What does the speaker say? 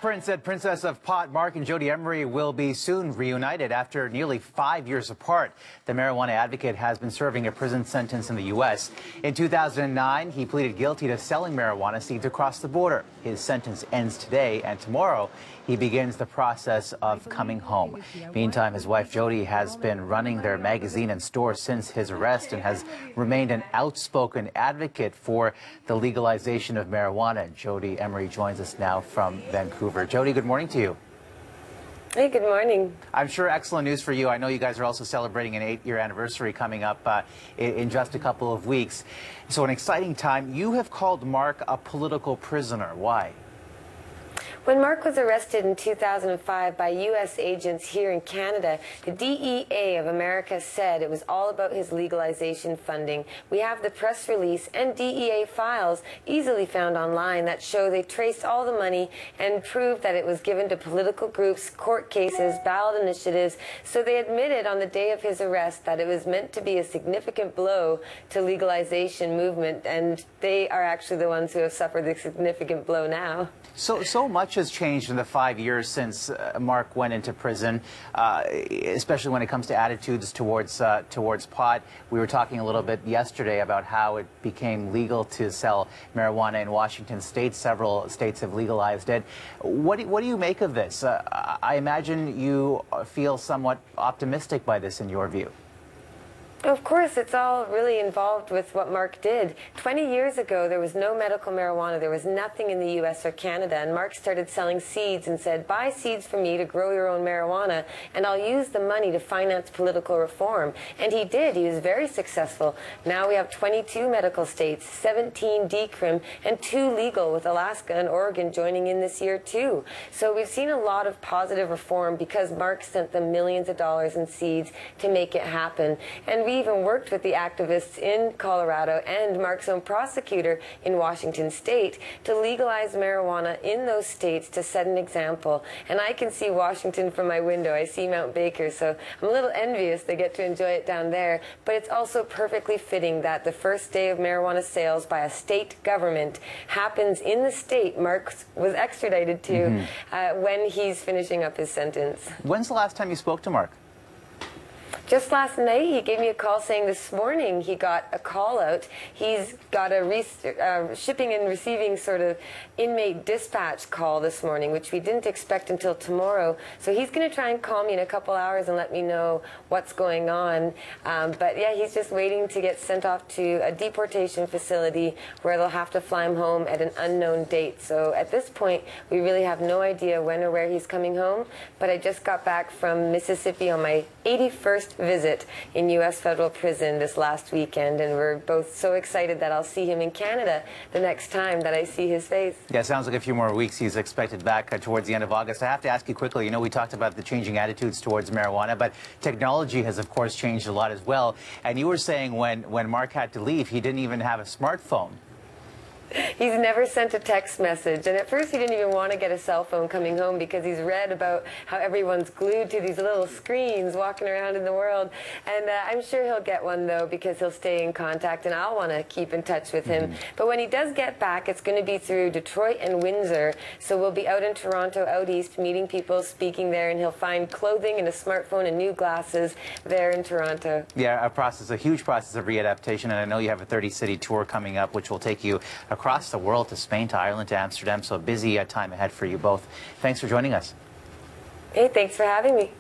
Prince and Princess of Pot, Marc and Jodie Emery, will be soon reunited after nearly 5 years apart. The marijuana advocate has been serving a prison sentence in the U.S. In 2009, he pleaded guilty to selling marijuana seeds across the border. His sentence ends today, and tomorrow he begins the process of coming home. Meantime, his wife Jodie has been running their magazine and store since his arrest and has remained an outspoken advocate for the legalization of marijuana. Jodie Emery joins us now from Vancouver. Jodie, good morning to you. Hey, good morning. I'm sure excellent news for you. I know you guys are also celebrating an 8-year anniversary coming up in just a couple of weeks. So an exciting time. You have called Marc a political prisoner. Why? When Marc was arrested in 2005 by U.S. agents here in Canada, the DEA of America said it was all about his legalization funding. We have the press release and DEA files easily found online that show they traced all the money and proved that it was given to political groups, court cases, ballot initiatives. So they admitted on the day of his arrest that it was meant to be a significant blow to legalization movement, and they are actually the ones who have suffered the significant blow now. So much has changed in the 5 years since Marc went into prison, especially when it comes to attitudes towards pot. We were talking a little bit yesterday about how it became legal to sell marijuana in Washington state. Several states have legalized it. What do you make of this? I imagine you feel somewhat optimistic by this in your view. Of course, it's all really involved with what Marc did. 20 years ago, there was no medical marijuana. There was nothing in the U.S. or Canada, and Marc started selling seeds and said, buy seeds from me to grow your own marijuana, and I'll use the money to finance political reform. And he did. He was very successful. Now we have 22 medical states, 17 decrim, and 2 legal, with Alaska and Oregon joining in this year, too. So we've seen a lot of positive reform because Marc sent them millions of dollars in seeds to make it happen. And we even worked with the activists in Colorado and Marc's own prosecutor in Washington state to legalize marijuana in those states to set an example. And I can see Washington from my window. I see Mount Baker, so I'm a little envious they get to enjoy it down there. But it's also perfectly fitting that the first day of marijuana sales by a state government happens in the state Marc was extradited to when he's finishing up his sentence. When's the last time you spoke to Marc? Just last night, he gave me a call saying this morning he got a call out. He's got a shipping and receiving sort of inmate dispatch call this morning, which we didn't expect until tomorrow. So he's going to try and call me in a couple hours and let me know what's going on. But yeah, he's just waiting to get sent off to a deportation facility where they'll have to fly him home at an unknown date. So at this point, we really have no idea when or where he's coming home. But I just got back from Mississippi on my 81st visit in U.S. federal prison this last weekend, and we're both so excited that I'll see him in Canada the next time that I see his face. Yeah, it sounds like a few more weeks. He's expected back towards the end of August. I have to ask you quickly, you know, we talked about the changing attitudes towards marijuana, but technology has, of course, changed a lot as well. And you were saying when Marc had to leave, he didn't even have a smartphone. He's never sent a text message, and at first he didn't even want to get a cell phone coming home because he's read about how everyone's glued to these little screens walking around in the world. And I'm sure he'll get one, though, because he'll stay in contact, and I'll want to keep in touch with him. But when he does get back, it's going to be through Detroit and Windsor, so we'll be out in Toronto, out east, meeting people, speaking there, and he'll find clothing and a smartphone and new glasses there in Toronto. Yeah, a huge process of readaptation, and I know you have a 30-city tour coming up, which will take you across the world, to Spain, to Ireland, to Amsterdam, so a busy time ahead for you both. Thanks for joining us. Hey, thanks for having me.